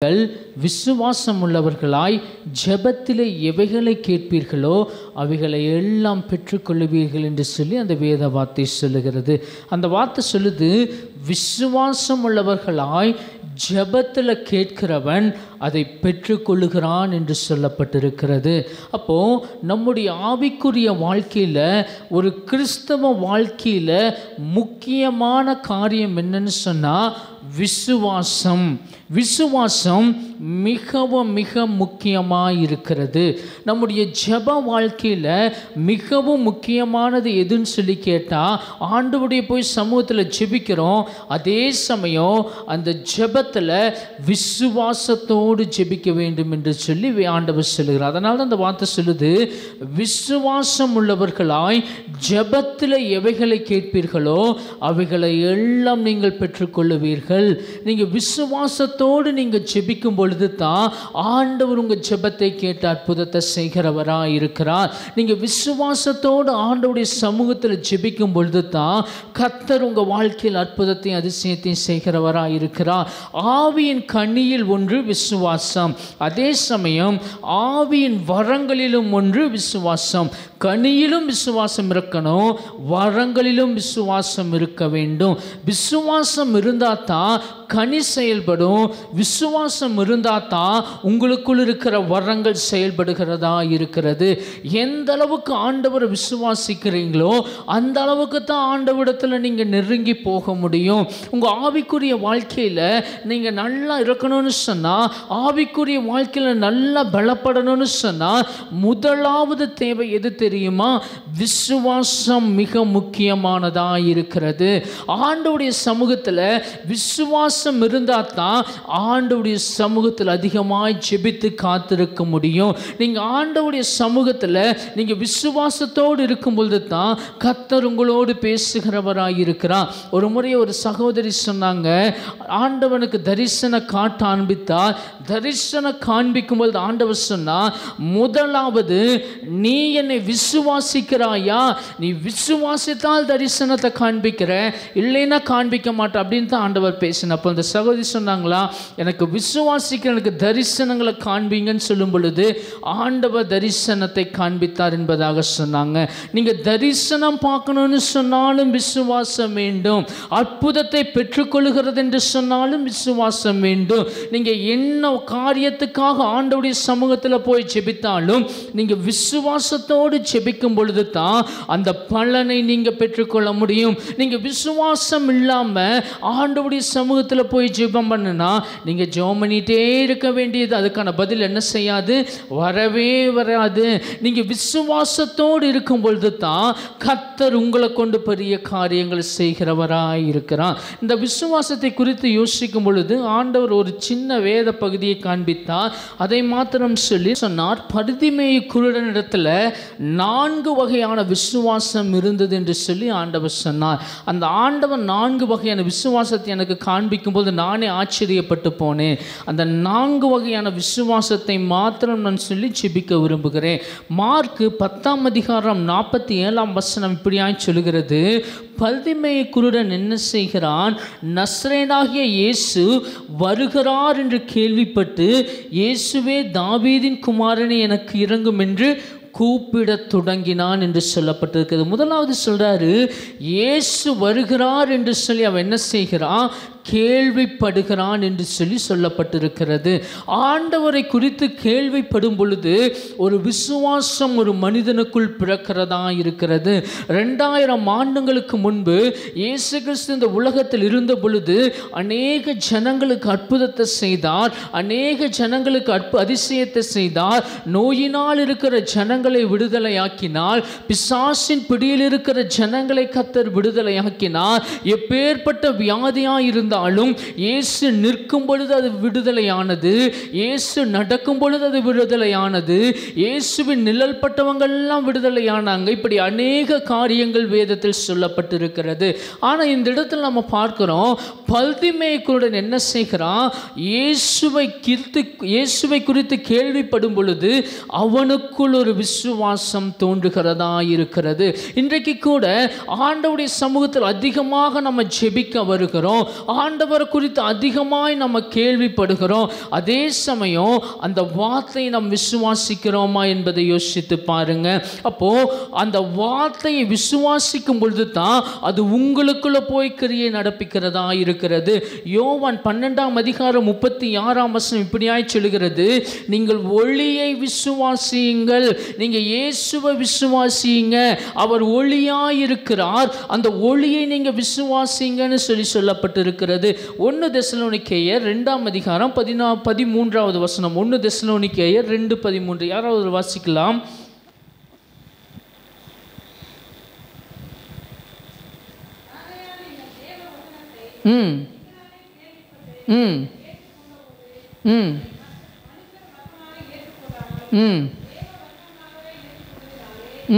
விசுவாசம் உள்ளவர்களாய் ஜெபத்திலே எவைகளை கேட்பீர்களோ அவைகளை எல்லாம் பெற்றுக்கொள்ளுவீர்கள் என்று சொல்லி அந்த வேத வார்த்தை சொல்லுகிறது. அந்த வார்த்தை சொல்லுது, விசுவாசம் உள்ளவர்களாய் ஜெபத்தில் கேட்கிறவன் அதை பெற்றுக்கொள்ளுகிறான் என்று சொல்லப்பட்டிருக்கிறது. அப்போது நம்முடைய ஆவிக்குரிய வாழ்க்கையில், ஒரு கிறிஸ்தவ வாழ்க்கையில் முக்கியமான காரியம் என்னன்னு சொன்னால் விசுவாசம். விசுவாசம் மிகவும் மிக முக்கியமாக இருக்கிறது. நம்முடைய ஜெப வாழ்க்கையில் மிகவும் முக்கியமானது எதுன்னு சொல்லி கேட்டால், ஆண்டவருடைய போய் சமூகத்தில் ஜெபிக்கிறோம், அதே சமயம் அந்த ஜெபத்தில் விசுவாசத்தோடு ஜெபிக்க வேண்டும் என்று சொல்லி ஆண்டவர் சொல்லுகிறார். அதனால தான் அந்த வார்த்தை சொல்லுது, விசுவாசம் உள்ளவர்களாய் ஜெபத்தில் எவைகளை கேட்பீர்களோ அவைகளை எல்லாம் நீங்கள் பெற்றுக்கொள்ளுவீர்கள். நீங்கள் விசுவாசத்தோடு நீங்கள் ஜெபிக்கும் பொழுது தான் ஆண்டவர் உங்கள் ஜெபத்தை கேட்டு அற்புதத்தை செய்கிறவராக இருக்கிறார். நீங்கள் விசுவாசத்தோடு ஆண்டவருடைய சமூகத்தில் ஜெபிக்கும் பொழுது தான் கர்த்தர் உங்கள் வாழ்க்கையில் அற்புதத்தையும் அதிசயத்தையும் செய்கிறவராக இருக்கிறார். ஆவியின் கனியில் ஒன்று விசுவாசம், அதே சமயம் ஆவியின் வரங்களிலும் ஒன்று விசுவாசம். கனியிலும் விசுவாசம் இருக்கணும், வரங்களிலும் விசுவாசம் இருக்க வேண்டும். விசுவாசம் இருந்தால் தான் கனி செயல்படும். விசுவாசம் இருந்தால் தான் உங்களுக்குள் இருக்கிற வரங்கள் செயல்படுகிறதா இருக்கிறது. எந்த அளவுக்கு ஆண்டவரை விசுவாசிக்கிறீங்களோ அந்த அளவுக்கு தான் ஆண்டவரிடத்தில் நீங்கள் நெருங்கி போக முடியும். உங்கள் ஆவிக்குரிய வாழ்க்கையில் நீங்கள் நல்லா இருக்கணும்னு சொன்னால், ஆவிக்குரிய வாழ்க்கையில் நல்லா பலப்படணும்னு சொன்னால், முதலாவது தேவை எது தெரியுமா? விசுவாசம் மிக முக்கியமானதாக இருக்கிறது. ஆண்டவருடைய சமூகத்தில் விசுவாசம் இருந்தால் தான் ஆண்டவருடைய சமூகத்தில் அதிகமாய் ஜெபித்து காத்திருக்க முடியும். நீங்கள் ஆண்டவருடைய சமூகத்தில் நீங்கள் விசுவாசத்தோடு இருக்கும்பொழுது தான் கர்த்தர் உங்களோடு பேசுகிறவராக இருக்கிறார். ஒரு முறை ஒரு சகோதரி சொன்னாங்க, ஆண்டவனுக்கு தரிசன காட்ட ஆரம்பித்தார். தரிசன காண்பிக்கும் பொழுது ஆண்டவர் சொன்னார், முதலாவது நீ என்னை விசுவாசிக்கிறாயா? நீ விசுவாசித்தால் தரிசனத்தை காண்பிக்கிற, இல்லைன்னா காண்பிக்க மாட்டேன் அப்படின்னு தான் ஆண்டவர் பேசினப்போ அந்த சகோதரி சொன்னாங்களா, எனக்கு விசுவாசிக்கிற, எனக்கு தரிசனங்களை காண்பீங்கன்னு சொல்லும் பொழுது ஆண்டவர் தரிசனத்தை காண்பித்தார் என்பதாக சொன்னாங்க. நீங்கள் தரிசனம் பார்க்கணும்னு சொன்னாலும் விசுவாசம் வேண்டும். அற்புதத்தை பெற்றுக்கொள்கிறது என்று சொன்னாலும் விசுவாசம் வேண்டும். நீங்கள் என்ன காரியத்துக்காக ஆண்டவருடைய சமூகத்தில் போய் ஜெபித்தாலும் நீங்கள் விசுவாசத்தோடு ஜெபிக்கும் பொழுது தான் அந்த பலனை நீங்கள் பெற்றுக்கொள்ள முடியும். நீங்கள் விசுவாசம் இல்லாமல் ஆண்டவருடைய சமூகத்தில் போய் ஜெபம் பண்ணுனா நீங்கள் ஜெபம் பண்ணிகிட்டே இருக்க வேண்டியது, அதுக்கான பதில் என்ன செய்யாது? வரவே வராது. நீங்கள் விசுவாசத்தோடு இருக்கும் பொழுது தான் கர்த்தர் உங்களை கொண்டு பெரிய காரியங்கள் செய்கிறவராய் இருக்கிறார். இந்த விசுவாசத்தை குறித்து யோசிக்கும் பொழுது ஆண்டவர் ஒரு சின்ன வேத பகுதியை காண்பித்தார். அதை மாத்திரம் சொல்லி சொன்னார், பரிதிமேயு குருடனிடத்தில் 4 வகையான விசுவாசம் இருந்தது என்று சொல்லி ஆண்டவர் சொன்னார். அந்த ஆண்டவர் 4 வகையான விசுவாசத்தை எனக்கு காண்பிக்கும் போது நானே ஆச்சரியப்பட்டு போனேன். அந்த 4 வகையான விசுவாசத்தை மாத்திரம் நான் சொல்லி ஜெபிக்க விரும்புகிறேன். மார்க் 10ஆம் அதிகாரம் 47ஆம் வசனம் இப்படியாய் சொல்கிறது, பரிதிமேயு குருடன் என்ன செய்கிறான்? நசரேயனாகிய இயேசு வருகிறார் என்று கேள்விப்பட்டு, இயேசுவே தாவீதின் குமாரனே எனக்கு இரங்கும் என்று கூப்பிடத் தொடங்கினான் என்று சொல்லப்பட்டிருக்கிறது. முதலாவது சொல்றாரு, இயேசு வருகிறார் என்று சொல்லி அவன் என்ன செய்கிறான்? கேள்விப்படுகிறான் என்று சொல்லி சொல்லப்பட்டிருக்கிறது. ஆண்டவரை குறித்து கேள்விப்படும் பொழுது ஒரு விசுவாசம் ஒரு மனிதனுக்குள் பிறக்கிறதா இருக்கிறது. 2000 ஆண்டுகளுக்கு முன்பு இயேசு கிறிஸ்து இந்த உலகத்தில் இருந்த பொழுது அநேக ஜனங்களுக்கு அற்புதத்தை செய்தார், அநேக ஜனங்களுக்கு அதிசயத்தை செய்தார். நோயினால் இருக்கிற ஜனங்களை விடுதலையாக்கினார், பிசாசின் பிடியில் இருக்கிற ஜனங்களை கர்த்தர் விடுதலையாக்கினார். எப்பேற்பட்ட வியாதியாக இருந்தால் இயேசு நிற்கும் பொழுது அது விடுதலையானது, இயேசு நடக்கும் பொழுது அது விடுதலையானது, இயேசுவின் நிழல் பட்டவங்கள் எல்லாம் விடுதலையானாங்க. இப்படி அநேக காரியங்கள் வேதத்தில் சொல்லப்பட்டிருக்கிறது. ஆனால் இந்த இடத்துல நம்ம பார்க்கிறோம், பரிதிமேயு குருடன் என்ன செய்கிறான்? இயேசுவை குறித்து கேள்விப்படும் பொழுது அவனுக்குள் ஒரு விசுவாசம் தோன்றுகிறதா இருக்கிறது. இன்றைக்கு கூட ஆண்டவருடைய சமூகத்தில் அதிகமாக நம்ம ஜெபிக்க வருகிறோம். ஆண்டவரை குறித்து அதிகமாய் நம்ம கேள்விப்படுகிறோம், அதே சமயம் அந்த வார்த்தையை நாம் விசுவாசிக்கிறோமா என்பதை யோசித்து பாருங்க. அப்போ அந்த வார்த்தையை விசுவாசிக்கும் பொழுது தான் அது உங்களுக்குள்ள போய் கிரியை நடப்பிக்கிறதா இருக்கிறது. யோவான் 12:36 இப்படியாய் சொல்கிறது, நீங்கள் ஒளியை விசுவாசியுங்கள், நீங்க இயேசுவை விசுவாசியுங்க, அவர் ஒளியாய் இருக்கிறார், அந்த ஒளியை நீங்க விசுவாசிங்கன்னு சொல்லப்பட்டிருக்கிறது. 1 தெசலோனிக்கேயர் 2:13 1 தெசலோனிக்கேயர் 2:13 யாராவது வாசிக்கலாம்? ம் ம் ம் ம்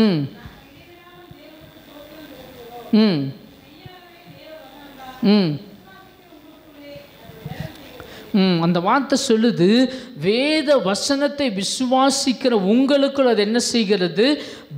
ம் ம் ம் அந்த வார்த்தை சொல்லுது, வேத வசனத்தை விசுவாசிக்கிற உங்களுக்குள் அது என்ன செய்கிறது?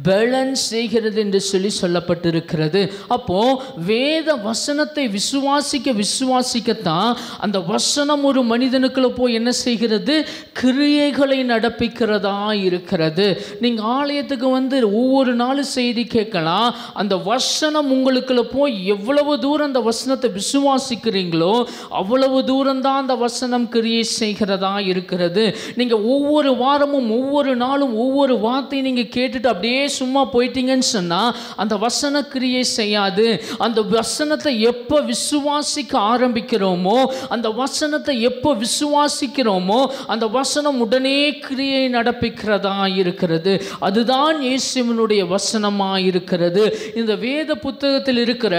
பலன் செய்கிறது என்று சொல்லப்பட்டிருக்கிறது. அப்போ வேத வசனத்தை விசுவாசிக்கத்தான் அந்த வசனம் ஒரு மனிதனுக்குள்ள போய் என்ன செய்கிறது? கிரியைகளை நடப்பிக்கிறதா இருக்கிறது. நீங்க ஆலயத்துக்கு வந்து ஒவ்வொரு நாளும் செய்தி கேட்கலாம், அந்த வசனம் உங்களுக்குள்ள போய் எவ்வளவு தூரம் அந்த வசனத்தை விசுவாசிக்கிறீங்களோ அவ்வளவு தூரம் தான் அந்த வசனம் கிரியை செய்கிறதா இருக்கிறது. நீங்க ஒவ்வொரு வாரமும் ஒவ்வொரு நாளும் ஒவ்வொரு வார்த்தையை நீங்க கேட்டுட்டு அப்படியே சும்மா போயிட்டீங்கன்னு சொன்னா அந்த வசன கிரியை செய்யாது. அந்த வசனத்தை எப்போ விசுவாசிக்க ஆரம்பிக்கிறோமோ, அந்த வசனத்தை எப்போ விசுவாசிக்கிறோமோ அந்த வசனம் உடனே கிரியை நடப்பிக்கிறதா இருக்கிறது. அதுதான் இயேசுவினுடைய வசனமா இருக்கிறது. இந்த வேத புத்தகத்தில் இருக்கிற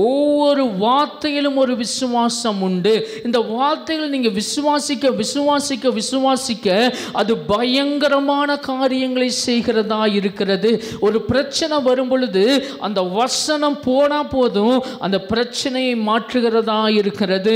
ஒவ்வொரு வார்த்தையிலும் ஒரு விசுவாசம் உண்டு. இந்த வார்த்தைகளை நீங்க விசுவாசிக்க அது பயங்கரமான காரியங்களை செய்கிறதா இருக்கிறது. ஒரு பிரச்சனை வரும் பொழுது அந்த வசனம் போனா போதும் அந்த பிரச்சனையை மாற்றுகிறதா இருக்கிறது.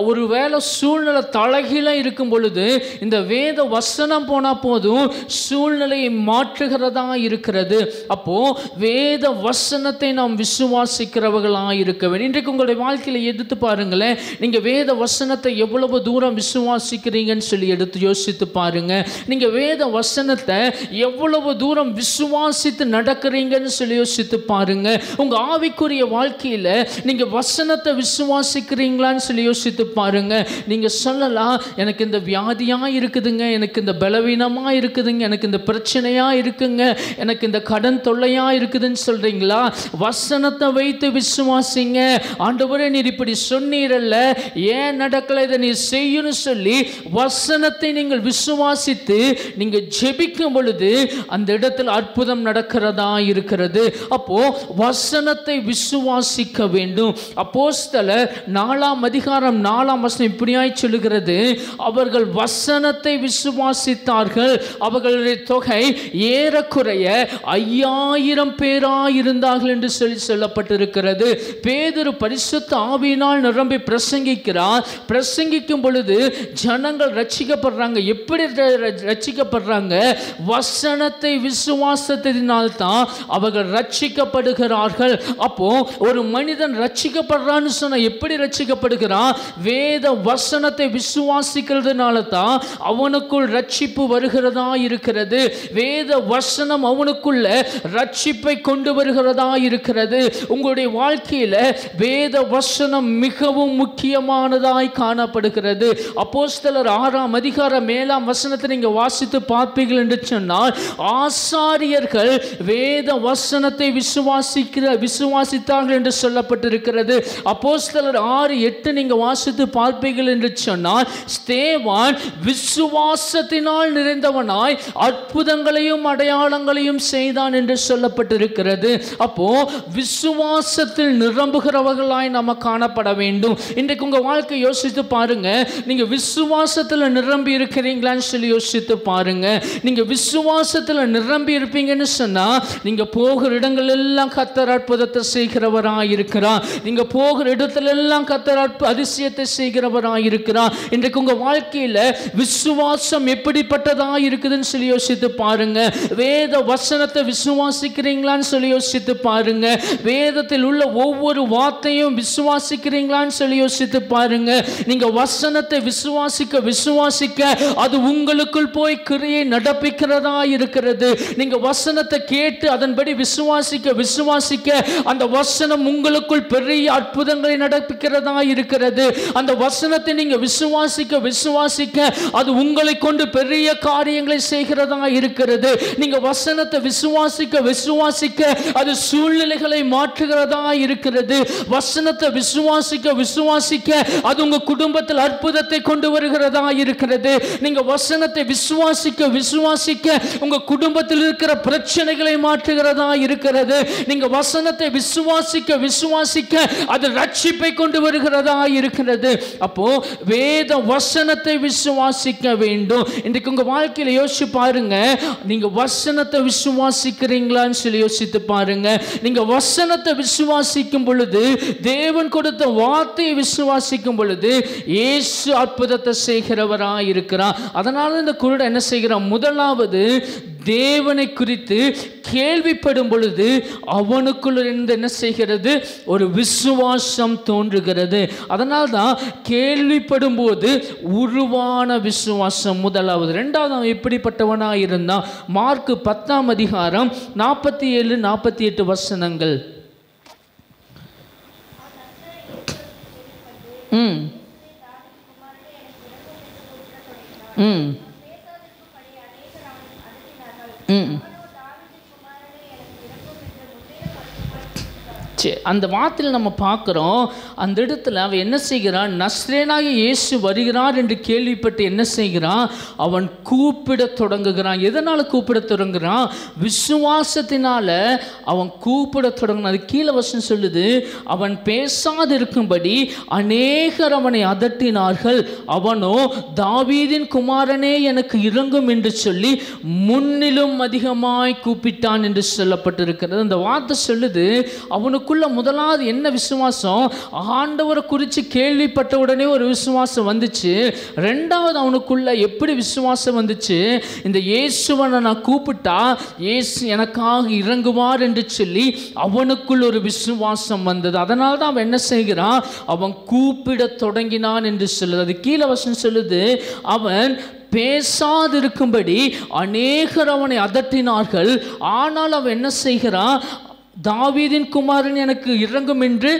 ஒருவேளை சூழ்நிலை தலைகீழா இருக்கும் பொழுது இந்த வேத வசனம் போனா போதும் சூழ்நிலையை மாற்றுகிறதா இருக்கிறது. அப்போ வேத வசனத்தை நாம் விசுவாசிக்கிறவர்களா இருக்க வேண்டும். இன்றைக்கு உங்களுடைய வாழ்க்கையில எடுத்து பாருங்களேன், நீங்க வேத வசனத்தை எவ்வளவு தூரம் விசுவாசிக்கிறீங்கன்னு சொல்லி எடுத்து யோசித்து பாருங்க. நீங்க வேத வசனத்தை எவ்வளவு தூரம் விசுவாசித்து நடக்கிறீங்கன்னு சொல்லி யோசித்து பாருங்க. உங்க ஆவிக்குரிய வாழ்க்கையில நீங்க வசனத்தை விசுவாசிக்கிறீங்களான்னு சொல்லி யோசித்து பாருங்க. நீங்க சொல்லலாம், எனக்கு இந்த வியாதியா இருக்குதுங்க, எனக்கு இந்த பலவீனமா இருக்குதுங்க, எனக்கு இந்த பிரச்சனையா இருக்குங்க, எனக்கு இந்த கடன் தொல்லையா இருக்குதுன்னு சொல்றீங்களா? வசனத்தை வைத்து விசுவாசிங்க. ஆண்டவரே நீர் இப்படி சொன்னீரல்ல, ஏன் நடக்கல, இதை நீர் செய்யணும் சொல்லி வசனத்தை நீங்கள் விசுவாசித்து நீங்க ஜெபிக்கும் பொழுது அந்த இடத்தில் அற்புதம் நடக்கிறதா இருக்கிறது. அப்போ வசனத்தை விசுவாசிக்க வேண்டும். அப்போஸ்தலர் 4:4 இப்படியாய் சொல்லுகிறது, அவர்கள் வசனத்தை விசுவாசித்தார்கள், அவர்களுடைய தொகை ஏறக்குறைய 5000 பேராயிருந்தார்கள் என்று சொல்லப்பட்டிருக்கிறது. பேதுரு பரிசுத்த ஆவியினால் நிரம்பி பிரசங்கிக்கிறார். பிரசங்கிக்கும் பொழுது ஜனங்கள் ரட்சிக்கப்படுறாங்க. எப்படி ரட்சிக்கப்படுறாங்க? வசனத்தை விசுவாசத்தினால் தான் அவர்கள் ரட்சிக்கப்படுகிறார்கள். அப்போ ஒரு மனிதன் ரட்சிக்கப்படுறான்னு சொன்னா எப்படி ரட்சிக்கப்படுகிறான்? வேத வசனத்தை விசுவாசிக்கிறதுனால தான் அவனுக்குள் ரட்சிப்பு வருகிறதா இருக்கிறது. வேத வசனம் அவனுக்குள்ள ரட்சிப்பை கொண்டு வருகிறதா இருக்கிறது. உங்களுடைய வாழ்க்கையில வேத வசனம் மிகவும் முக்கியமானதாய் காணப்படுகிறது. அப்போஸ்தலர் 6:7 நீங்க வாசித்து பார்ப்பீர்கள் என்று சொன்னால், ஆசாரியர்கள் வேத வசனத்தை விசுவாசித்தார்கள் என்று சொல்லப்பட்டிருக்கிறது. அப்போஸ்தலர் 6:8 நீங்க வாசித்து பார்ப்பீர்கள் என்று சொன்னால், ஸ்தேவான் விசுவாசத்தினால் நிறைந்தவனாய் அற்புதங்களையும் அடையாளங்களையும் செய்தான் என்று சொல்லப்பட்டிருக்கிறது. அப்போ விசுவாசத்தில் நிரம்புகிறவர்களாய் நம்ம காணப்பட வேண்டும். இன்றைக்கு உங்க வாழ்க்கை யோசித்து பாருங்க, நீங்க விசுவாசத்துல நிரம்பி இருக்கிறீங்களான்னு சொல்லி யோசித்து பாருங்க. நீங்க விசுவாசத்துல நிரம்பி இருப்பீங்கன்னு சொன்னா நீங்க போகிற இடங்கள் எல்லாம் கர்த்தர் அற்புதத்தை செய்கிறவராய் இருக்கிறார். நீங்க போகிற இடத்துல எல்லாம் கர்த்தர் அதிசயத்தை செய்கிறவராய் இருக்கிறார். இன்றைக்கு உங்க வாழ்க்கையில விசுவாசம் எப்படிப்பட்டதா இருக்குதுன்னு சொல்லி யோசித்து பாருங்க. வேத வசனத்தை விசுவாசிக்கிறீங்களான்னு சொல்லி யோசித்து பாருங்க. வேதத்தில் உள்ள ஒவ்வொரு வார்த்தையும் விசுவாசிக்கிறீங்களான்னு சொல்லி யோசித்து பாருங்க. நீங்க வசனத்தை விசுவாசிக்க அது உங்களுக்குள் போய் கிரியை நடப்பிக்கிறதா இருக்கிறது. நீங்க வசனத்தை கேட்டு அதன்படி விசுவாசிக்க அந்த வசனம் உங்களுக்குள் பெரிய அற்புதங்களை நடப்பிக்கிறதா இருக்கிறது. அந்த வசனத்தை நீங்க விசுவாசிக்க அது உங்களை கொண்டு பெரிய காரியங்களை செய்கிறதா இருக்கிறது. நீங்க வசனத்தை விசுவாசிக்க அது சூழ்நிலைகளை மாற்றுகிறதா இருக்கிறது. வசனத்தை விசுவாசிக்க அது உங்க குடும்பத்தில் அற்புதத்தை கொண்டு வருகிறதா இருக்கிறது. நீங்க வசனத்தை விசுவாசிக்க உங்க குடும்பத்தில் இருக்கிற பிரச்சனைகளை மாற்றுகிறதா இருக்கிறது. நீங்க வசனத்தை விசுவாசிக்க அது ரட்சிப்பை கொண்டு வருகிறதா இருக்கிறது. அப்போ வேத வசனத்தை விசுவாசிக்க வேண்டும். இன்றைக்கு உங்க வாழ்க்கையில யோசிச்சு பாருங்க. நீங்க வசனத்தை விசுவாசிக்கிறீங்களான்னு சொல்லி யோசித்து பாருங்க. நீங்க வசனத்தை விசுவாசிக்கும் பொழுது, தேவன் கொடுத்த வார்த்தையை விசுவாசிக்கும் பொழுது இயேசு அற்புதத்தை செய்கிறவராய் இருக்கிறார். அதனால இந்த குருடன் என்ன செய்கிறான்? முதலாவது தேவனை குறித்து கேள்விப்படும் பொழுது அவனுக்குள் இருந்து என்ன செய்கிறது? ஒரு விசுவாசம் தோன்றுகிறது. அதனால்தான் கேள்விப்படும் போது உருவான விசுவாசம் முதலாவது. இரண்டாவது அவன் எப்படிப்பட்டவனா இருந்தான்? மார்க் 10ஆம் அதிகாரம் 47-48 வசனங்கள். அந்த வார்த்தையில் நம்ம பார்க்குறோம். அந்த இடத்துல அவன் என்ன செய்கிறான்? நஸ்ரேனாகிய இயேசு வருகிறார் என்று கேள்விப்பட்டு என்ன செய்கிறான்? அவன் கூப்பிட தொடங்குகிறான். எதனால் கூப்பிட தொடங்குகிறான்? விசுவாசத்தினால அவன் கூப்பிட தொடங்கினான். அது கீழே வசனம் சொல்லுது, அவன் பேசாது இருக்கும்படி அநேகர் அவனை அதட்டினார்கள். அவனோ தாவீதின் குமாரனே எனக்கு இரங்கும் என்று சொல்லி முன்னிலும் அதிகமாய் கூப்பிட்டான் என்று சொல்லப்பட்டிருக்கிறது. அந்த வார்த்தை சொல்லுது, அவனுக்குள்ள முதலாவது என்ன விசுவாசம்? ஆண்டவரை குறித்து கேள்விப்பட்ட உடனே ஒரு விசுவாசம் வந்துச்சு. ரெண்டாவது அவனுக்குள்ள எப்படி விசுவாசம் வந்துச்சு? இந்த இயேசுவனை நான் கூப்பிட்டா இயேசு எனக்காக இறங்குவார் என்று சொல்லி அவனுக்குள் ஒரு விசுவாசம் வந்தது. அதனால தான் அவன் என்ன செய்கிறான்? அவன் கூப்பிட தொடங்கினான் என்று சொல்லுது. அது கீழே வசனம் சொல்லுது, அவன் பேசாதிருக்கும்படி அநேகர் அவனை அதட்டினார்கள். ஆனால் அவன் என்ன செய்கிறான்? தாவீதின் குமாரன் எனக்கு இறங்கும் என்று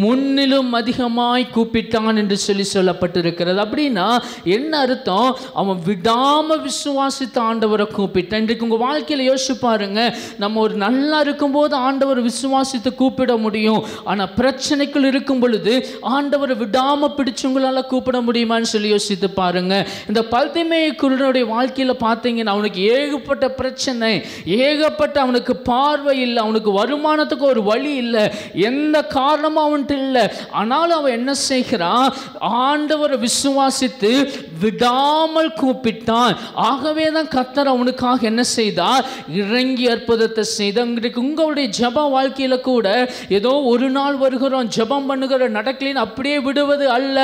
முன்னிலும் அதிகமாய் கூப்பிட்டான் என்று சொல்லப்பட்டிருக்கிறது. அப்படின்னா என்ன அர்த்தம்? அவன் விடாம விசுவாசித்த ஆண்டவரை கூப்பிட்டான். இன்றைக்கு உங்க வாழ்க்கையில யோசிச்சு பாருங்க. நம்ம ஒரு நல்லா இருக்கும்போது ஆண்டவர் விசுவாசித்து கூப்பிட முடியும். ஆனா பிரச்சனைக்குள் இருக்கும் பொழுது ஆண்டவரை விடாம பிடிச்சவங்களால கூப்பிட முடியுமான்னு சொல்லி யோசித்து பாருங்க. இந்த பல்திமேய குருடனுடைய வாழ்க்கையில பார்த்தீங்கன்னா அவனுக்கு ஏகப்பட்ட பிரச்சனை, ஏகப்பட்ட அவனுக்கு பார்வை இல்லை, அவனுக்கு வருமானத்துக்கு ஒரு வழி இல்லை, எந்த காரணமும் அவன்கிட்ட இல்லை. ஆனாலும் அவன் என்ன செய்கிறான்? ஆண்டவரை விசுவாசித்து விடாமல் கூப்பிட்டான். ஆகவே தான் கர்த்தர் அவனுக்காக என்ன செய்தார்? இறங்கி அற்புதத்தை செய்தார். உங்களுடைய ஜெப வாழ்க்கையில கூட ஏதோ ஒரு நாள் வருகிறோம், ஜெபம் பண்ணுகிற, நடக்கலின்னு அப்படியே விடுவது அல்ல.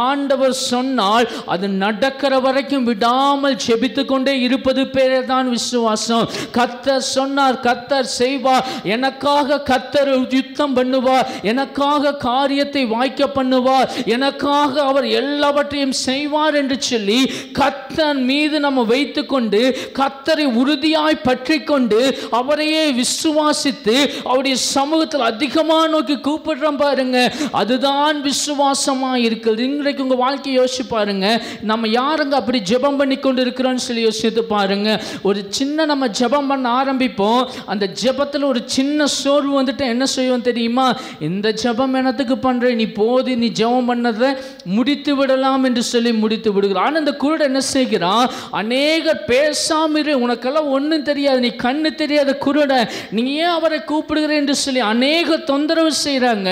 ஆண்டவர் சொன்னால் அது நடக்கிற வரைக்கும் விடாமல் ஜெபித்து கொண்டே இருப்பது பேரே தான் விசுவாசம். கர்த்தர் சொன்னார், கர்த்தர் செய்வார், எனக்காக கர்த்தர் யுத்தம் பண்ணுவார், எனக்காக காரியத்தை வாய்க்க பண்ணுவார், எனக்காக அவர் எல்லாவற்றையும் செய்வார் என்று சொல்லி கர்த்தர் மீது நம்ம வைத்துக்கொண்டு கர்த்தரை உறுதியாய் பற்றி கொண்டு அவரையே விசுவாசித்து அவருடைய சமூகத்தில் அதிகமாக நோக்கி கூப்பிடுறோம் பாருங்க. அதுதான் விசுவாசமா இருக்குது. இன்றைக்கு உங்க வாழ்க்கையை யோசிச்சு பாருங்க. நம்ம யாருங்க அப்படி ஜெபம் பண்ணி கொண்டு இருக்கிறோம்னு சொல்லி யோசித்து பாருங்க. ஒரு சின்ன நம்ம ஜெபம் பண்ண ஆரம்பிப்போம். அந்த ஜெபத்தில் ஒரு சின்ன சின்ன சோர்வு வந்துட்டு என்ன செய்வோம் தெரியுமா? இந்த ஜெபம் எனத்துக்கு பண்ணுறேன், நீ போது, நீ ஜெபம் பண்ணதை முடித்து விடலாம் என்று சொல்லி முடித்து விடுகிறான். ஆனால் இந்த குருடன் என்ன செய்கிறான்? அநேகர் பேசாம இரு, உனக்கெல்லாம் ஒன்றும் தெரியாது, நீ கண்ணு தெரியாத குருடன், நீ ஏன் அவரை கூப்பிடுகிற என்று சொல்லி அநேக தொந்தரவு செய்கிறாங்க.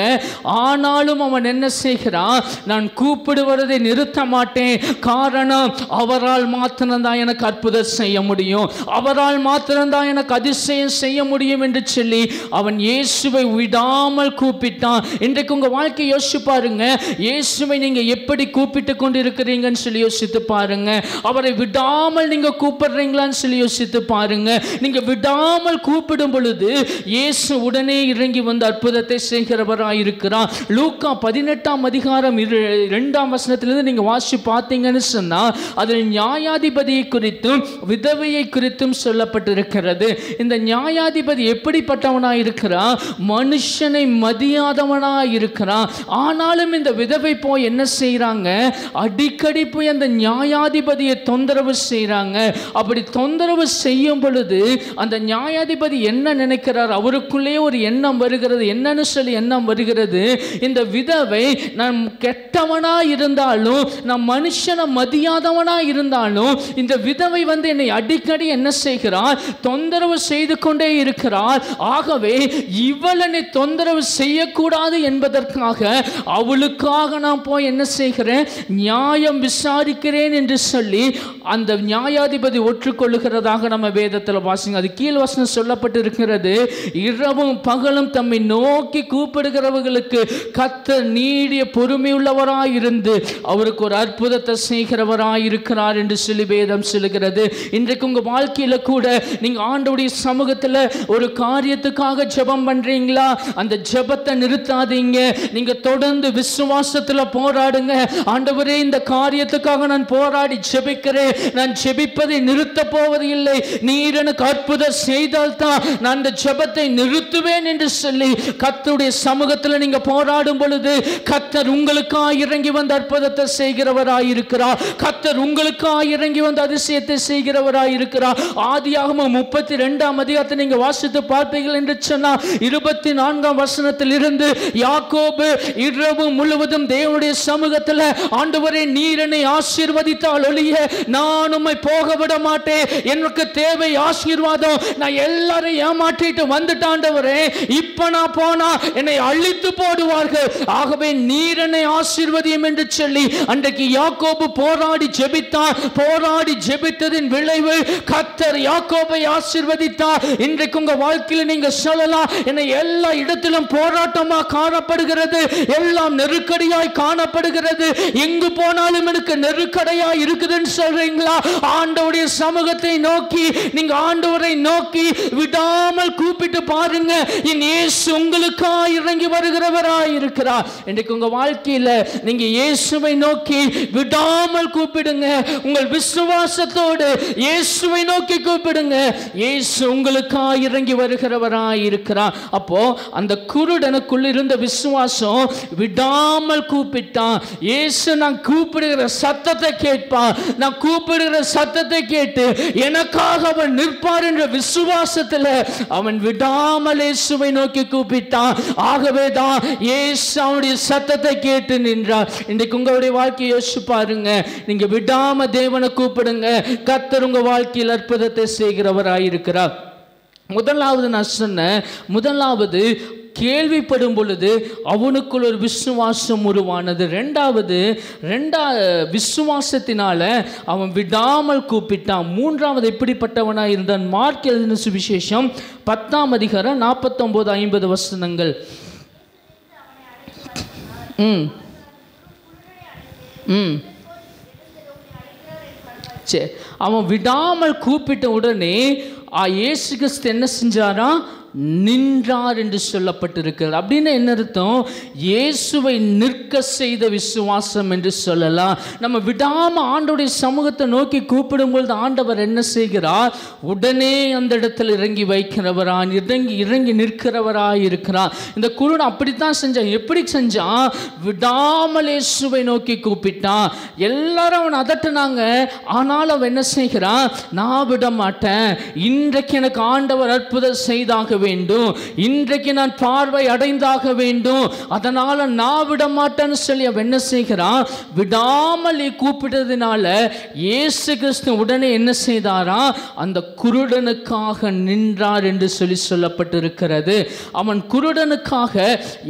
ஆனாலும் அவன் என்ன செய்கிறான்? நான் கூப்பிடுவதை நிறுத்த மாட்டேன். காரணம், அவரால் மாத்திரம்தான் எனக்கு அற்புதம் செய்ய முடியும், அவரால் மாத்திரம்தான் எனக்கு அதிசயம் செய்ய முடியும் என்று சொல்லி அவன் இயேசுவை விடாமல் கூப்பிட்டான். இன்றைக்கு உங்க வாழ்க்கை யோசிச்சு பாருங்க, இயேசுவை நீங்க எப்படி கூப்பிட்டு கொண்டு இருக்கிறீங்கன்னு சொல்லி யோசித்து பாருங்க. அவரை விடாமல் நீங்க கூப்பிடுறீங்களான்னு சொல்லி யோசித்து பாருங்க. நீங்க விடாமல் கூப்பிடும் பொழுது இயேசு உடனே இறங்கி வந்து அற்புதத்தை செய்கிறவராய் இருக்கிறார். லூக்கா 18ஆம் அதிகாரம் 2ஆம் வசனத்திலிருந்து நீங்க வாசி பார்த்தீங்கன்னு சொன்னா அதில் நியாயாதிபதியை குறித்தும் விதவையை குறித்தும் சொல்லப்பட்டிருக்கிறது. இந்த நியாயாதிபதி எப்படிப்பட்டவனாய் இருக்கிறான்? மனுஷனை மதியாதவனாய் இருக்கிறான். ஆனாலும் இந்த விதவை போய் என்ன செய்யறாங்க? அடிக்கடி போய் அந்த நியாயாதிபதியை தொந்தரவு செய்யறாங்க. அப்படி தொந்தரவு செய்யும் பொழுது அந்த நியாயாதிபதி என்ன நினைக்கிறார்? அவருக்குள்ளே ஒரு எண்ணம் வருகிறது. என்னன்னு சொல்லி எண்ணம் வருகிறது, இந்த விதவை நான் கெட்டவனா இருந்தாலும், நான் மனுஷனை மதியாதவனா இருந்தாலும், இந்த விதவை வந்து என்னை அடிக்கடி என்ன செய்கிறார்? தொந்தரவு செய்து கொண்டே இருக்கிறார். ஆகவே இவளை தொந்தரவு செய்யக்கூடாது என்பதற்காக அவளுக்காக நான் போய் என்ன செய்கிறேன்? நியாயம் விசாரிக்கிறேன் என்று சொல்லி அந்த நியாயாதிபதி ஒற்றுக்கொள்ளுகிறதாக நம்ம வேதத்தில் வாசிங்க. அது கீழ் வசனம் சொல்லப்பட்டு இருக்கிறது, இரவும் பகலும் தம்மை நோக்கி கூப்பிடுகிறவர்களுக்கு கர்த்தர் நீடிய பொறுமையுள்ளவராய் இருந்து அவருக்கு ஒரு அற்புதத்தை செய்கிறவராய் இருக்கிறார் என்று சொல்லி வேதம் சொல்லுகிறது. இன்றைக்கு உங்க வாழ்க்கையில கூட நீங்க ஆண்டவருடைய சமூகத்தில் ஒரு காரியத்துக்காக ஜெபம் பண்றீங்களா? அந்த ஜெபத்தை நிறுத்தாதீங்க. நீங்க தொடர்ந்து விசுவாசத்தில் போராடுங்க. ஆண்டவரே, இந்த காரியத்துக்காக நான் போராடி ஜெபிக்கிறேன், நான் ஜெபிப்பதை நிறுத்த போவது இல்லை, நீர் எனக்கு அற்புதம் செய்தால் தான் நான் இந்த ஜெபத்தை நிறுத்துவேன் என்று சொல்லி கர்த்தருடைய சமூகத்தில் நீங்க போராடும் பொழுது கர்த்தர் உங்களுக்காக இறங்கி வந்து அற்புதத்தை செய்கிறவராய் இருக்கிறார். கர்த்தர் உங்களுக்காக இறங்கி வந்து அதிசயத்தை செய்கிறவராய் இருக்கிறார். ஆதியாகமம் 32ஆம் அதிகாரத்தை நீங்க வாசித்து பார்ப்பீர்கள் என்று சொன்னா 24ஆம் வசனத்தில் இருந்து யாக்கோபு இரவு முழுவதும் தேவனுடைய சமூகத்தில், ஆண்டவரே நீர் என்னை ஆசீர்வதித்தால் ஒழிய நான் உம்மை போக விட மாட்டேன், எனக்கு தேவை ஆசீர்வாதம், நான் எல்லாரையும் ஏமாற்றிட்டு வந்துட்டான் ஆண்டவரே, இப்ப நான் போனா என்னை அழித்து போடுவார்கள், ஆகவே நீர் என்னை ஆசீர்வதியும் என்று சொல்லி அன்றைக்கு யாக்கோபு போராடி ஜெபித்தான். போராடி ஜெபித்ததின் விளைவு கர்த்தர் யாக்கோபை ஆசீர்வதித்தார். இன்றைக்கு உங்க வாழ்க்கையில் நீங்க சொல்லலாம், என்னை எல்லா இடத்திலும் போராட்டமா காணப்படுகிறது, எல்லாம் நெருக்கடியாய் காணப்படுகிறது, எங்கு போனாலும் எனக்கு நெருக்கடியாய் இருக்குதுன்னு சொல்றீங்களா? ஆண்டவருடைய சமூகத்தை நோக்கி நீங்க ஆண்டவரை நோக்கி விடாமல் கூப்பிட்டு பாருங்க, என் இயேசு உங்களுக்காக இறங்கி வருகிறவராய் இருக்கிறார். இன்றைக்கு உங்க வாழ்க்கையில நீங்க இயேசுவை நோக்கி விடாமல் கூப்பிடுங்க. உங்கள் விசுவாசத்தோடு இயேசுவை நோக்கி கூப்பிடுங்க. இயேசு உங்களுக்காக இறங்கி வருகிறவராய் இருக்கிறார். அப்போ அந்த குருடனுக்குள் இருந்த விசுவாசம் விடாமல் கூப்பிட்டான். இயேசு நான் கூப்பிடுகிற சத்தத்தை கேட்பான், நான் கூப்பிடுகிற சத்தத்தை கேட்டு எனக்காக அவன் நிற்பார் என்ற விசுவாசத்தில் அவன் விடாமல் இயேசுவை நோக்கி கூப்பிட்டான். ஆகவே தான் இயேசு அவனுடைய சத்தத்தை கேட்டு நின்றார். இன்றைக்கு உங்களுடைய வாழ்க்கையை யோசிச்சு பாருங்க, நீங்க விடாம தேவனை கூப்பிடுங்க, கர்த்தர் உங்க வாழ்க்கையில் அற்புதத்தை செய்கிறவராயிருக்கிறார். முதலாவது நான் சொன்ன, முதலாவது கேள்விப்படும் பொழுது அவனுக்குள் ஒரு விசுவாசம் உருவானது. ரெண்டாவது விசுவாசத்தினால அவன் விடாமல் கூப்பிட்டான். மூன்றாவது எப்படிப்பட்டவனாக இருந்தான்? மார்க் எழுதின சுவிசேஷம் 10ஆம் அதிகாரம் 49-50 வசனங்கள். சரி, அவன் விடாமல் கூப்பிட்ட உடனே இயேசு கிறிஸ்து என்ன செஞ்சாரா? நின்றார் என்று சொல்லப்பட்டிருக்கிறது. அப்படின்னு என்ன அர்த்தம்? இயேசுவை நிற்க செய்த விசுவாசம் என்று சொல்லலாம். நம்ம விடாம ஆண்டவருடைய சமூகத்தை நோக்கி கூப்பிடும்பொழுது ஆண்டவர் என்ன செய்கிறார்? உடனே அந்த இடத்தில் இறங்கி வைக்கிறவரான், இறங்கி நிற்கிறவராய் இருக்கிறார். இந்த குருடன் அப்படித்தான் செஞ்சான். எப்படி செஞ்சான்? விடாமல் இயேசுவை நோக்கி கூப்பிட்டான். எல்லாரும் அவன் அதட்டினாங்க, ஆனால் அவன் என்ன செய்கிறான்? நான் விட மாட்டேன், இன்றைக்கு எனக்கு ஆண்டவர் அற்புதம் செய்தாக வேண்டும், இன்றைக்கு நான் பார்வை அடைந்தாக வேண்டும், அதனால நான் விட மாட்டேன்னு சொல்லி அவன் என்ன செய்கிறான், விடாமல் கூப்பிட்டதுனால இயேசு கிறிஸ்து உடனே என்ன செய்தாரா, அந்த குருடனுக்காக நின்றார் என்று சொல்லி சொல்லப்பட்டிருக்கிறது. அவன் குருடனுக்காக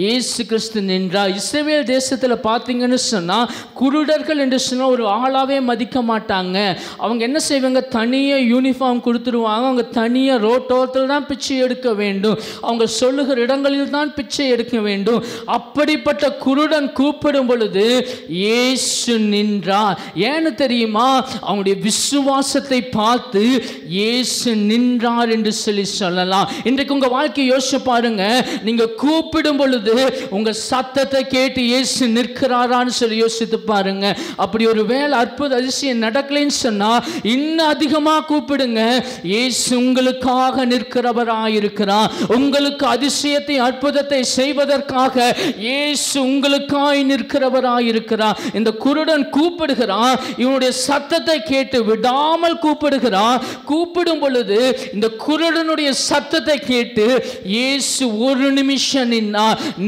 இயேசு கிறிஸ்து நின்றார். இஸ்ரவேல் தேசத்தில் பார்த்தீங்கன்னு சொன்னா குருடர்கள் என்று சொன்னா ஒரு ஆளாவே மதிக்க மாட்டாங்க. அவங்க என்ன செய்வாங்க, தனியாக யூனிஃபார்ம் கொடுத்துருவாங்க, அவங்க தனியாக ரோட்டோரத்தில் தான் பிச்சை எடுக்க வேண்டும், அவங்க சொல்லுகிற இடங்களில் தான் பிச்சை எடுக்க வேண்டும். அப்படிப்பட்ட குருடன் கூப்பிடும் பொழுது இயேசு நின்றார். ஏன்னு தெரியுமா, அவங்களுடைய விசுவாசத்தை பார்த்து இயேசு நின்றார் என்று சொல்லி சொல்லலாம். இன்றைக்கு உங்க வாழ்க்கையை யோசிச்சு பாருங்க, நீங்க கூப்பிடும் பொழுது உங்க சத்தத்தை கேட்டு இயேசு நிற்கிறாரான்னு சொல்லி யோசித்து பாருங்க. அப்படி ஒரு வேளை அற்புத அதிசயம் நடக்கலைன்னு சொன்னா இன்னும் அதிகமா கூப்பிடுங்க. இயேசு உங்களுக்காக நிற்கிறவராயிருக்கிறார். உங்களுக்கு அதிசயத்தை அற்புதத்தை செய்வதற்காக இயேசு உங்களுக்காய் நிற்கிறவராயிருக்கிறார். இந்த குருடன் கூப்பிடுகிறான், இவனுடைய சத்தத்தை கேட்டு விடாமல் கூப்பிடுகிறான். கூப்பிடும் பொழுது இந்த குருடனுடைய சத்தத்தை கேட்டு இயேசு ஒரு நிமிஷம்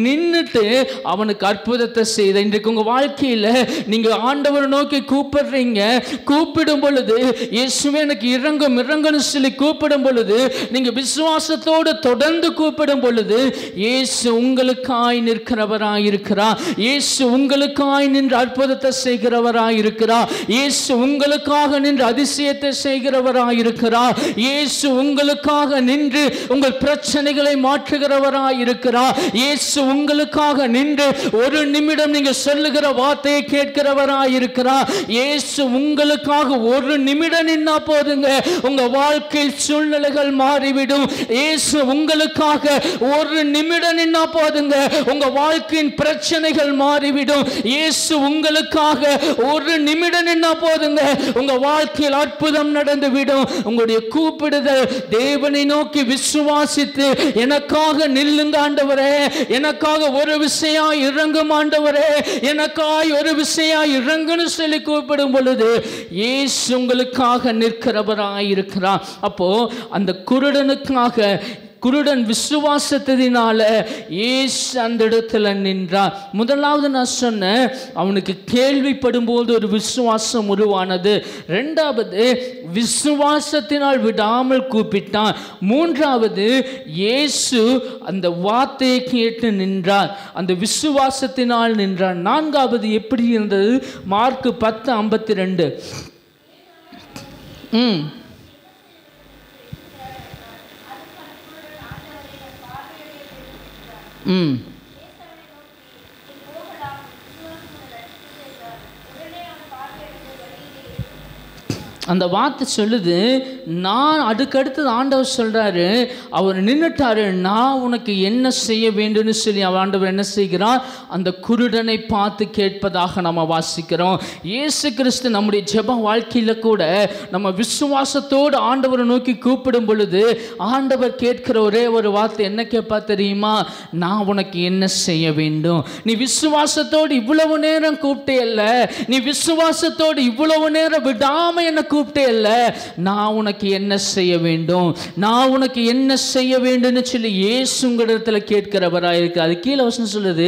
நின்னுட்டு அவனுக்கு அற்புதத்தை செய்த. இன்றைக்கு உங்க வாழ்க்கையில நீங்க ஆண்டவரை நோக்கி கூப்பிடுறீங்க, கூப்பிடும் பொழுது இயேசுவே எனக்கு இறங்கும் இறங்குன்னு சொல்லி கூப்பிடும் பொழுது, நீங்க விசுவாசத்தோடு தொடர்ந்து கூப்பிடும் பொழுது இயேசு உங்களுக்காய் நிற்கிறவராயிருக்கிறார். இயேசு உங்களுக்காய் நின்று அற்புதத்தை செய்கிறவராயிருக்கிறார். இயேசு உங்களுக்காக நின்று அதிசயத்தை செய்கிறவராயிருக்கிறார். இயேசு உங்களுக்காக நின்று உங்கள் பிரச்சனைகளை மாற்றுகிறவராயிருக்கிறார். இயேசு உங்களுக்காக நின்று ஒரு நிமிடம் நீங்க சொல்லுகிற வார்த்தையை கேட்கிறவராயிருக்கிறார். இயேசு உங்களுக்காக ஒரு நிமிடம் நின்னா போதுங்க, உங்க வாழ்க்கை சூழ்நிலைகள் மாறிவிடும். இயேசு உங்களுக்காக ஒரு நிமிடம் நின்னா போதுங்க, உங்க வாழ்க்கையின் பிரச்சனைகள் மாறிவிடும். இயேசு உங்களுக்காக ஒரு நிமிடம் நின்னா போதுங்க, உங்க வாழ்க்கையில் அற்புதம் நடந்துவிடும். உங்களுடைய கூப்பிடுதல் தேவனை நோக்கி விசுவாசித்து, எனக்காக நில்லுங்க ஆண்டவரே, எனக்காக ஒரு விஷயம் இறங்கும் ஆண்டவரே, எனக்காய் ஒரு விஷயம் இறங்குன்னு சொல்லி கூப்பிடும் பொழுது இயேசு உங்களுக்காக நிற்கிறவராயிருக்கிறார். அப்போ அந்த குருடன் விசுவாசத்தினால இயேசு அந்த இடத்துல நின்றார். முதலாவது நான் சொன்னேன், அவனுக்கு கேள்விப்படும் போது ஒரு விசுவாசம் உருவானது. இரண்டாவது, விசுவாசத்தினால் விடாமல் கூப்பிட்டான். மூன்றாவது, இயேசு அந்த வார்த்தையை கேட்டு நின்றார், அந்த விசுவாசத்தினால் நின்றார். நான்காவது எப்படி இருந்தது, மார்க் 10:52. அந்த வார்த்தை சொல்லுது, நான் அடுக்கடுத்து ஆண்டவர் சொல்றாரு, அவர் நின்றுட்டாரு, நான் உனக்கு என்ன செய்ய வேண்டும்னு சொல்லி ஆண்டவர் என்ன செய்கிறார், அந்த குருடனை பார்த்து கேட்பதாக நம்ம வாசிக்கிறோம். இயேசு கிறிஸ்து நம்முடைய ஜெப வாழ்க்கையில கூட நம்ம விசுவாசத்தோடு ஆண்டவரை நோக்கி கூப்பிடும் பொழுது ஆண்டவர் கேட்கிற ஒரே ஒரு வார்த்தை என்ன கேட்பா தெரியுமா, நான் உனக்கு என்ன செய்ய வேண்டும். நீ விசுவாசத்தோடு இவ்வளவு நேரம் கூப்பிட்டே இல்ல, நீ விசுவாசத்தோடு இவ்வளவு நேரம் விடாம என்ன கூப்பிட்டே இல்ல, நான் உனக்கு என்ன செய்ய வேண்டும், நான் உனக்கு என்ன செய்ய வேண்டும்னு சொல்லி இயேசு உங்களிடத்துல கேட்கிறவராயிருக்கு. அது கீழே வசனம் சொல்லுது,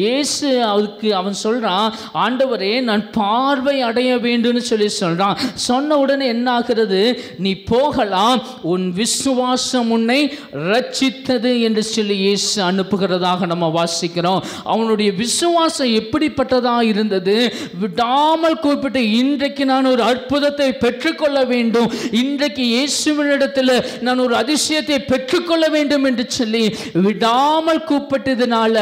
இயேசு அதுக்கு அவன் சொல்றான், ஆண்டவரே நான் பார்வை அடைய வேண்டும்னு சொல்லி சொல்றான். சொன்ன உடனே என்ன ஆகிறது, நீ போகலாம், உன் விசுவாசம் உன்னை ரட்சித்தது என்று சொல்லி இயேசு அனுப்புகிறதாக நம்ம வாசிக்கிறோம். அவனுடைய விசுவாசம் எப்படிப்பட்டதா இருந்தது, விடாமல் கூப்பிட்டு இன்றைக்கு நான் ஒரு அற்புதத்தை பெற்றுக்கொள்ள வேண்டும், இன்றைக்கு இயேசுவினிடத்தில் நான் ஒரு அதிசயத்தை பெற்றுக்கொள்ள வேண்டும் என்று சொல்லி விடாமல் கூப்பிட்டதுனால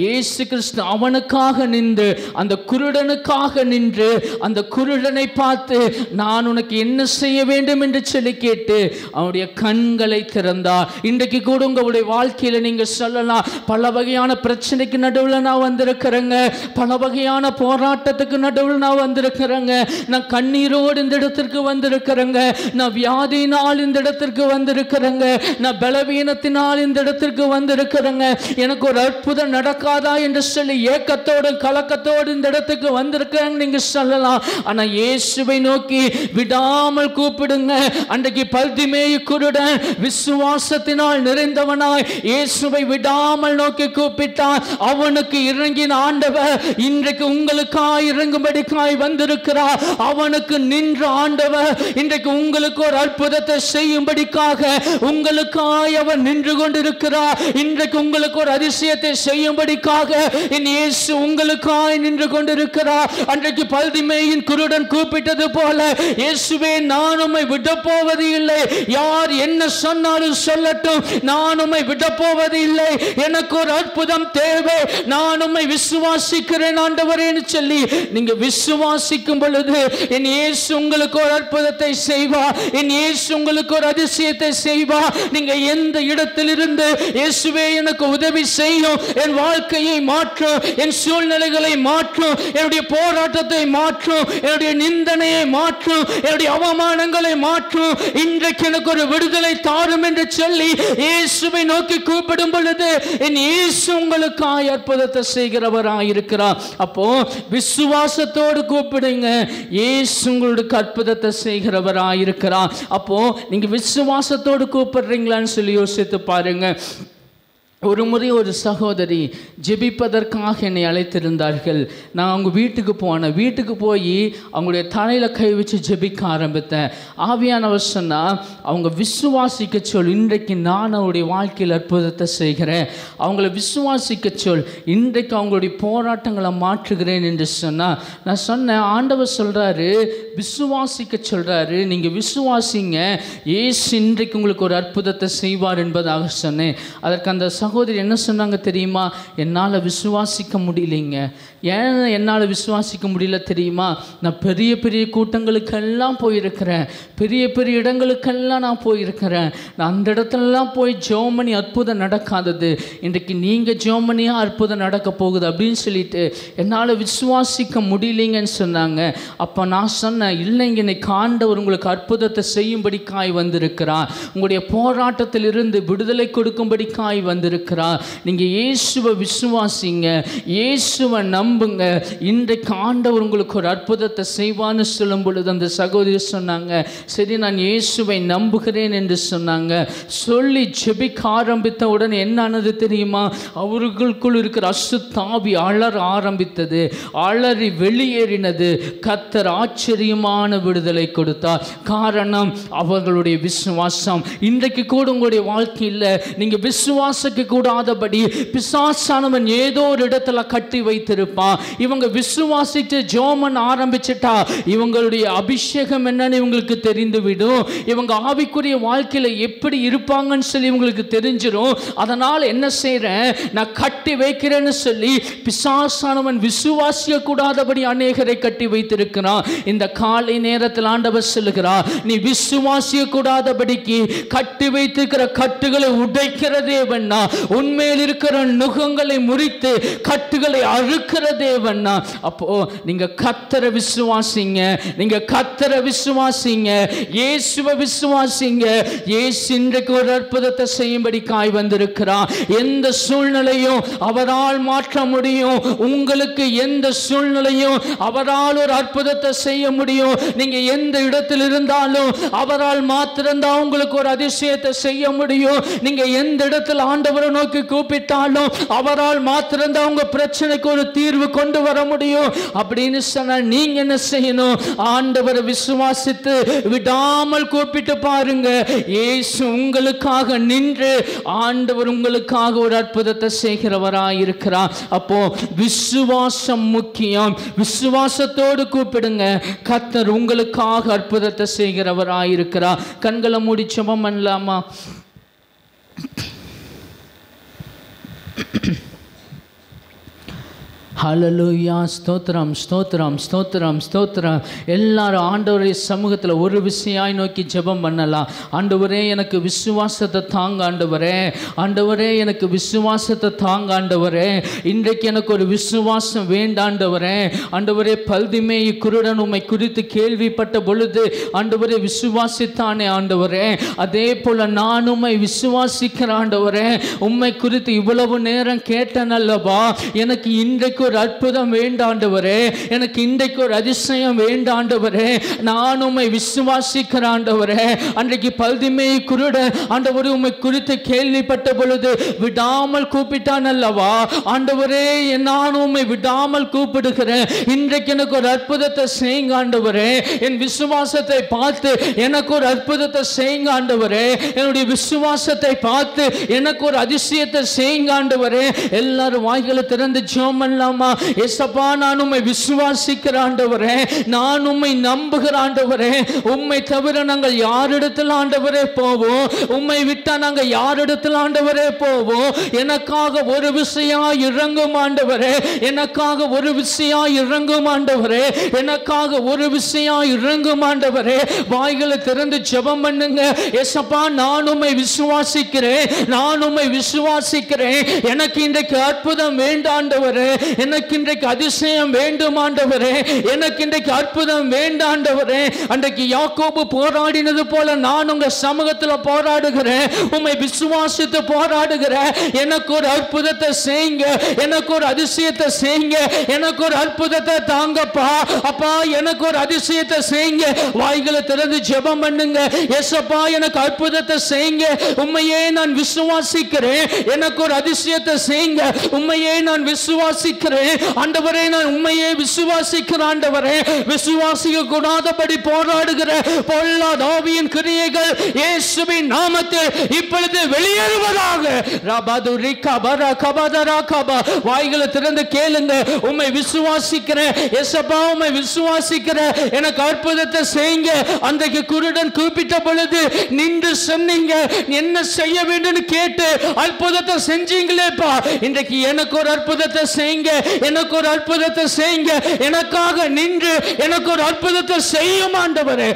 இயேசு கிறிஸ்து அவனுக்காக நின்று, அந்த குருடனுக்காக நின்று, அந்த குருடனை பார்த்து நான் உனக்கு என்ன செய்ய வேண்டும் என்று சொல்லி கேட்டு அவனுடைய கண்களை திறந்தார். இன்றைக்கு கூட உங்களுடைய வாழ்க்கையில நீங்க சொல்லலாம், பல வகையான பிரச்சனைக்கு நடுவில் நான் வந்திருக்கிறேங்க, பல வகையான போராட்டத்துக்கு நடுவில் நான் வந்திருக்கிறேங்க, நான் கண்ணீரோடு இந்த இடத்திற்கு வந்திருக்கிறேங்க, நான் வியாதியினால் இந்த இடத்திற்கு வந்திருக்கிறேங்க, நான் பலவீனத்தினால் இந்த இடத்திற்கு வந்திருக்கிறேங்க, எனக்கு ஒரு அற்புதம் நடக்காதா என்று சொல்லி ஏக்கத்தோடு கலக்கத்தோடு இந்த இடத்துக்கு வந்திருக்கிறேன் நீங்க சொல்லலாம். ஆனா இயேசுவை நோக்கி விடாமல் கூப்பிடுங்க. அன்றைக்கு பல்திமேயு குருடன் விசுவாசத்தினால் நிறைந்தவனாய் இயேசுவை விடாமல் நோக்கி கூப்பிட்டான். அவனுக்கு இறங்கின ஆண்டவர் இன்றைக்கு உங்களுக்காய் இறங்கும்படிக்காய் வந்திருக்கிறார். அவனுக்கு நின்ற ஆண்டவர் இன்றைக்கு உங்களுக்கு ஒரு அற்புதத்தை செய்யும்படிக்காக உங்களுக்காய் அவர் நின்று கொண்டிருக்கிறார். இன்றைக்கு உங்களுக்கு ஒரு அதிசயத்தை செய்யும்படிக்காக என் இயேசு உங்களுக்காய் நின்று கொண்டிருக்கிறார். அன்றைக்கு பல்திமேயின் குருடன் கூப்பிட்டது போல, இயேசுவே நான் உம்மை விடப்போவது இல்லை, யார் என்ன சொன்னாலும் சொல்லட்டும், நான் உம்மை விடப்போவது இல்லை, எனக்கு ஒரு அற்புதம் தேவை, நான் உம்மை விசுவாசிக்கிறேன் ஆண்டவரேன்னு சொல்லி நீங்க விசுவாசிக்கும் பொழுது என் இயேசு உங்களுக்கு ஒரு அற்புதத்தை செய்வார். என் இயேசு உங்களுக்கு ஒரு அதிசயத்தை செய்வார். நீங்க எந்த இடத்திலிருந்து இயேசுவே எனக்கு உதவி செய்யும், என் வாழ்க்கையை மாற்றும், என் சூழ்நிலைகளை மாற்றும், என்னுடைய போராட்டத்தை மாற்றும், என்னுடைய நிந்தனையை மாற்றும், என்னுடைய அவமானங்களை மாற்றும், இன்றைக்கு எனக்கு ஒரு விடுதலை தாரும் என்று சொல்லி இயேசுவை நோக்கி கூப்பிடும் பொழுது என் இயேசு உங்களுக்காய் அற்புதத்தை செய்கிறவராய் இருக்கிறார். அப்போ விசுவாசத்தோடு கூப்பிடுங்க, இயேசு உங்களுக்கு அற்புதத்தை செய்கிறவராய் இருக்கிறார். அப்போ நீங்க விசுவாசத்தோடு கூப்பிடுறீங்களான்னு சொல்லி யோசித்து பாருங்க. ஒரு முறை ஒரு சகோதரி ஜெபிப்பதற்காக என்னை அழைத்திருந்தார்கள். நான் அவங்க வீட்டுக்கு போனேன். வீட்டுக்கு போய் அவங்களுடைய தலையில் கை வச்சு ஜெபிக்க ஆரம்பித்தேன். ஆவியானவர் சொன்னால் அவங்க விசுவாசிக்க சொல், இன்றைக்கு நான் அவருடைய வாழ்க்கையில் அற்புதத்தை செய்கிறேன், அவங்கள விசுவாசிக்க சொல், இன்றைக்கு அவங்களுடைய போராட்டங்களை மாற்றுகிறேன் என்று சொன்னால் நான் சொன்னேன், ஆண்டவர் சொல்கிறாரு விசுவாசிக்க சொல்கிறாரு, நீங்கள் விசுவாசிங்க, இயேசு இன்றைக்கு உங்களுக்கு ஒரு அற்புதத்தை செய்வார் என்பதாக சொன்னேன். அதற்கு அந்த சகோதரி என்ன சொன்னாங்க தெரியுமா? என்னால் விசுவாசிக்க முடியலைங்க. ஏன் என்னால் விசுவாசிக்க முடியல தெரியுமா? நான் பெரிய பெரிய கூட்டங்களுக்கெல்லாம் போயிருக்கிறேன், பெரிய பெரிய இடங்களுக்கெல்லாம் நான் போயிருக்கிறேன், நான் அந்த இடத்துலலாம் போய் ஜெபம் பண்ணி அற்புதம் நடக்காதது, இன்றைக்கு நீங்கள் ஜெபம் பண்ணியா அற்புதம் நடக்க போகுது அப்படின்னு சொல்லிட்டு என்னால் விசுவாசிக்க முடியலைங்கன்னு சொன்னாங்க. அப்போ நான் சொன்னேன், இல்லைங்க, இன்னைக்கு ஆண்டவர் உங்களுக்கு அற்புதத்தை செய்யும்படிக்காய் வந்திருக்கிறார், உங்களுடைய போராட்டத்திலிருந்து விடுதலை கொடுக்கும்படிக்காய் வந்திருக்கிறார். நீங்கள் இயேசுவை விசுவாசிங்க, இயேசுவை நம்புங்க, இன்றைக்கு ஆண்டவர் உங்களுக்கு ஒரு அற்புதத்தை செய்வான்னு சொல்லும் பொழுது அந்த சகோதரி சொன்னாங்க, சரி நான் இயேசுவை நம்புகிறேன் என்று சொன்னாங்க. சொல்லி ஜெபிக்க ஆரம்பித்த உடனே என்ன ஆனது தெரியுமா? அவர்களுக்குள் இருக்கிற அசுத்தாவி அலற ஆரம்பித்தது, அலறி வெளியேறினது. கர்த்தர் ஆச்சரியமான விடுதலை கொடுத்தார். காரணம் அவர்களுடைய விசுவாசம். இன்றைக்கு கூட உங்களுடைய வாழ்க்கையில் நீங்க விசுவாசிக்க கூடாதபடி பிசாசானவன் ஏதோ ஒரு இடத்துல கட்டி வைத்திருப்பான். இவங்க விசுவாசித்து ஜெபம் ஆரம்பிச்சிட்டா இவங்களுடைய அபிஷேகம் என்னன்னு இவங்களுக்கு தெரிந்துவிடும், இவங்க ஆவிக்குரிய வாழ்க்கையில எப்படி இருப்பாங்கன்னு சொல்லி இவங்களுக்கு தெரிஞ்சிடும். அதனால என்ன செய்றேன், நான் கட்டி வைக்கிறேன்னு சொல்லி பிசாசானவன் விசுவாசிக்க கூடாதபடி அநேகரை கட்டி வைத்திருக்கிறான். இந்த காலை நேரத்தில் ஆண்டவர் சொல்லுகிறார், நீ விசுவாசிக்க கூடாதபடிக்கு கட்டி வைத்திருக்கிற கட்டுகளை உடைக்கிற தேவன்னா, உண்மையில் இருக்கிற நுகங்களை முறித்து கட்டுகளை அறுக்கிற தேவன்னா. அப்போ நீங்க கர்த்தரை விசுவாசிங்க, நீங்க கர்த்தரை விசுவாசிங்க, இயேசுவை விசுவாசிங்க. இயேசு இன்றைக்கு ஒரு அற்புதத்தை செய்யும்படி காய் வந்திருக்கிறார். எந்த சூழ்நிலையும் அவரால் மாற்ற முடியும். உங்களுக்கு எந்த சூழ்நிலையும் அவரால் ஒரு அற்புதத்தை செய்ய முடியும். நீங்க எந்த இடத்தில் இருந்தாலும் அவரால் மாத்திரம்தான் உங்களுக்கு ஒரு அதிசயத்தை செய்ய முடியும். நீங்க எந்த இடத்தில் ஆண்டவரை நோக்கி கூப்பிட்டாலும் அவரால் மாத்திரம்தான் உங்க பிரச்சனைக்கு ஒரு தீர்வு கொண்டு வர முடியும். அப்படின்னு சொன்னால் நீங்க என்ன செய்யணும்? ஆண்டவரை விசுவாசித்து விடாமல் கூப்பிட்டு பாருங்க. இயேசு உங்களுக்காக நின்று ஆண்டவர் உங்களுக்காக ஒரு அற்புதத்தை செய்கிறவராய் இருக்கிறார். அப்போ விசுவாசம் முக்கியம். விசுவாசத்தோடு கூப்பிடுங்க, கர்த்தர் உங்களுக்காக அற்புதத்தை செய்கிறவராய் இருக்கிறார். கண்களை மூடி ஜெபம் பண்ணலாமா? ஹல்லேலூயா. ஸ்தோத்திரம் ஸ்தோத்திரம் ஸ்தோத்திரம் ஸ்தோத்திரம். எல்லாரும் ஆண்டவருடைய சமூகத்தில் ஒரு விஷயாய் நோக்கி ஜெபம் பண்ணலாம். ஆண்டவரே எனக்கு விசுவாசத்தை தாங்க ஆண்டவரே, ஆண்டவரே எனக்கு விசுவாசத்தை தாங்க ஆண்டவரே, இன்றைக்கு எனக்கு ஒரு விசுவாசம் வேண்டாண்டவரே. ஆண்டவரே பல்திமேயு குருடன் உம்மை குறித்து கேள்விப்பட்ட பொழுது ஆண்டவரே விசுவாசித்தானே ஆண்டவரே, அதே போல நான் உம்மை விசுவாசிக்கிறேன் ஆண்டவரே. உம்மை குறித்து இவ்வளவு நேரம் கேட்டேன் அல்லவா, எனக்கு இன்றைக்கு ஒரு அற்புதம் வேண்டாண்டவரே, எனக்கு இன்றைக்கு ஒரு அதிசயம் வேண்டாண்டவரே. நான் உம்மை விசுவாசிக்கிறேன் ஆண்டவரே. அன்றைக்கு பல்திமேயு குருடன் ஆண்டவரே உம்மை குறித்து கேள்விப்பட்ட பொழுது விடாமல் கூப்பிட்டான் அல்லவா. ஆண்டவரே நான் உம்மை விடாமல் கூப்பிடுகிறேன், இன்றைக்கு எனக்கு ஒரு அற்புதத்தை செய்யுங்க ஆண்டவரே. என் விசுவாசத்தை பார்த்து எனக்கு ஒரு அற்புதத்தை செய்யுங்க ஆண்டவரே. என்னுடைய விசுவாசத்தை பார்த்து எனக்கு ஒரு அதிசயத்தை செய்யுங்க ஆண்டவரே. எல்லாரும் வாய்களை திறந்து ஜெபம் பண்ணலாமா? ஏசப்பா நான் உம்மை விசுவாசிக்கிற ஆண்டவரே, நான் உம்மை நம்புகிற ஆண்டவரே. உம்மை தவிர நாங்கள் யாரிடத்தில் ஆண்டவரே போவோம்? உம்மை விட்டா நாங்கள் யாரிடத்தில் ஆண்டவரே போவோம்? எனக்காக ஒரு விஷயம் இறங்கும் ஆண்டவரே, எனக்காக ஒரு விஷயம் இறங்கும் ஆண்டவரே, எனக்காக ஒரு விஷயம் இறங்கும் ஆண்டவரே. வாய்களை திறந்து ஜெபம் பண்ணுங்க. ஏசப்பா நான் உம்மை விசுவாசிக்கிறேன், நான் உம்மை விசுவாசிக்கிறேன். எனக்கு இன்றைக்கு அற்புதம் வேண்டாண்டவரே, எனக்கு இன்றைக்கு அதிசயம் வேண்டும் ஆண்டவரே, எனக்கு இன்றைக்கு அற்புதம் வேண்டாண்டவரே. அன்றைக்கு யாக்கோபு போராடினது போல நான் உங்க சமூகத்தில் போராடுகிறேன், உம்மை விசுவாசித்து போராடுகிறேன். எனக்கு ஒரு அற்புதத்தை செய்யுங்க, எனக்கு ஒரு அதிசயத்தை செய்யுங்க, எனக்கு ஒரு அற்புதத்தை தாங்கப்பா. அப்பா எனக்கு ஒரு அதிசயத்தை செய்யுங்க. வாய்களை திறந்து ஜெபம் பண்ணுங்க. ஏசப்பா எனக்கு அற்புதத்தை செய்யுங்க, உம்மையே நான் விசுவாசிக்கிறேன். எனக்கு ஒரு அதிசயத்தை செய்யுங்க, உம்மையே நான் விசுவாசிக்கிறேன் ஆண்டவரே. நான் உம்மையே விசுவாசிக்கிறேன் ஆண்டவரே. விசுவாசிக்க கூடாதபடி போராடுகிற பொல்லாத ஆவியின் கிரியைகள் இயேசுவின் நாமத்தில் இப்பொழுது வெளியேறுவதாக. வாய்களை திறந்து கேளுங்க. உம்மை விசுவாசிக்கிறேன் ஏசப்பா, உம்மை விசுவாசிக்கிறேன், எனக்கு அற்புதத்தை செய்யுங்க. அன்றைக்கு குருடன் கூப்பிட்ட பொழுது நின்று சொன்னீங்க, என்ன செய்ய வேண்டும் கேட்டு அற்புதத்தை செஞ்சீங்களேப்பா. இன்றைக்கு எனக்கு ஒரு அற்புதத்தை செய்யுங்க, எனக்கு ஒரு அற்புதத்தை செய்யுங்க. எனக்காக நின்று எனக்கு ஒரு அற்புதத்தை செய்யும் ஆண்டவரே.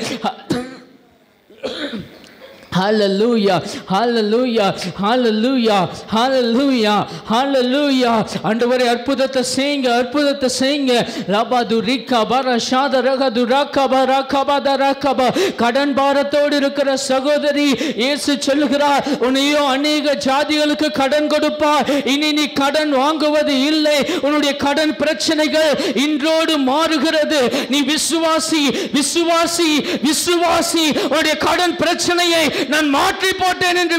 ஹல்லேலூயா ஹல்லேலூயா ஹல்லேலூயா ஹல்லேலூயா ஹல்லேலூயா. ஆண்டவரே அற்புதத்தை செய்யுங்க, அற்புதத்தை செய்யுங்க. லபாது ரிகா பர ஷாத ரகது ரகபா ரகபா ரகபா. கடன் பாரத்தோடு இருக்கிற சகோதரி இயேசு சொல்லுகிறார், உன்னையோ அநேக ஜாதிகளுக்கு கடன் கொடுப்பார், இனி நீ கடன் வாங்குவது இல்லை. உன்னுடைய கடன் பிரச்சனைகள் இன்றோடு மாறுகிறது. நீ விசுவாசி விசுவாசி விசுவாசி. உன்னுடைய கடன் பிரச்சனையை நான் மாற்றி போட்டேன் என்று